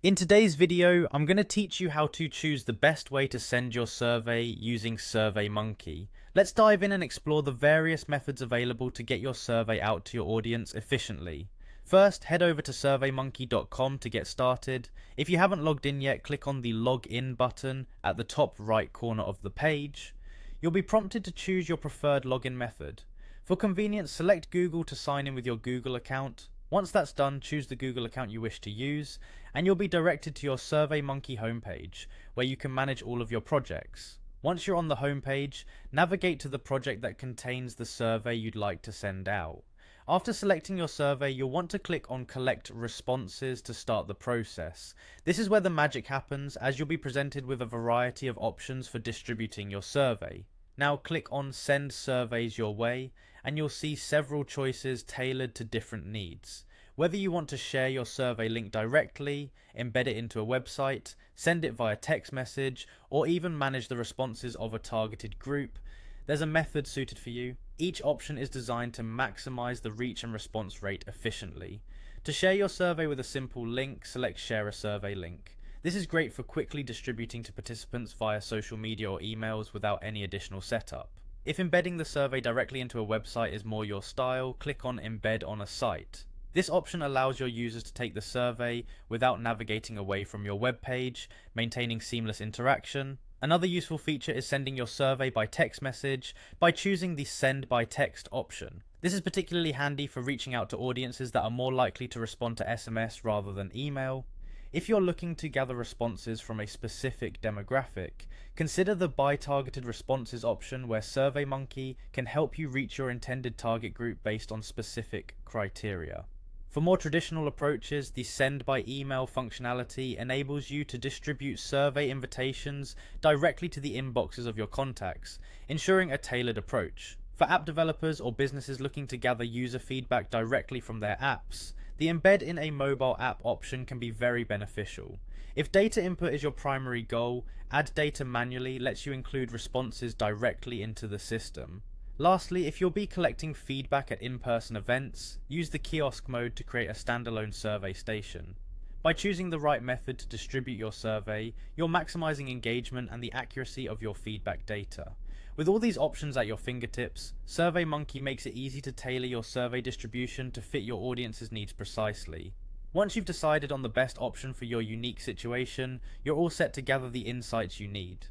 In today's video, I'm going to teach you how to choose the best way to send your survey using Surveymonkey. Let's dive in and explore the various methods available to get your survey out to your audience efficiently. First, head over to surveymonkey.com to get started. If you haven't logged in yet, click on the Login button at the top right corner of the page. You'll be prompted to choose your preferred login method. For convenience, select Google to sign in with your Google account. Once that's done, choose the Google account you wish to use, and you'll be directed to your Surveymonkey homepage, where you can manage all of your projects. Once you're on the homepage, navigate to the project that contains the survey you'd like to send out. After selecting your survey, you'll want to click on Collect Responses to start the process. This is where the magic happens, as you'll be presented with a variety of options for distributing your survey. Now click on Send Surveys Your Way, and you'll see several choices tailored to different needs. Whether you want to share your survey link directly, embed it into a website, send it via text message, or even manage the responses of a targeted group, there's a method suited for you. Each option is designed to maximize the reach and response rate efficiently. To share your survey with a simple link, select Share a Survey Link. This is great for quickly distributing to participants via social media or emails without any additional setup. If embedding the survey directly into a website is more your style, click on Embed on a Site. This option allows your users to take the survey without navigating away from your web page, maintaining seamless interaction. Another useful feature is sending your survey by text message by choosing the Send by Text option. This is particularly handy for reaching out to audiences that are more likely to respond to SMS rather than email. If you're looking to gather responses from a specific demographic, consider the By Targeted Responses option, where Surveymonkey can help you reach your intended target group based on specific criteria. For more traditional approaches, the Send by Email functionality enables you to distribute survey invitations directly to the inboxes of your contacts, ensuring a tailored approach. For app developers or businesses looking to gather user feedback directly from their apps, the Embed in a Mobile App option can be very beneficial. If data input is your primary goal, Add Data Manually lets you include responses directly into the system. Lastly, if you'll be collecting feedback at in-person events, use the kiosk mode to create a standalone survey station. By choosing the right method to distribute your survey, you're maximizing engagement and the accuracy of your feedback data. With all these options at your fingertips, Surveymonkey makes it easy to tailor your survey distribution to fit your audience's needs precisely. Once you've decided on the best option for your unique situation, you're all set to gather the insights you need.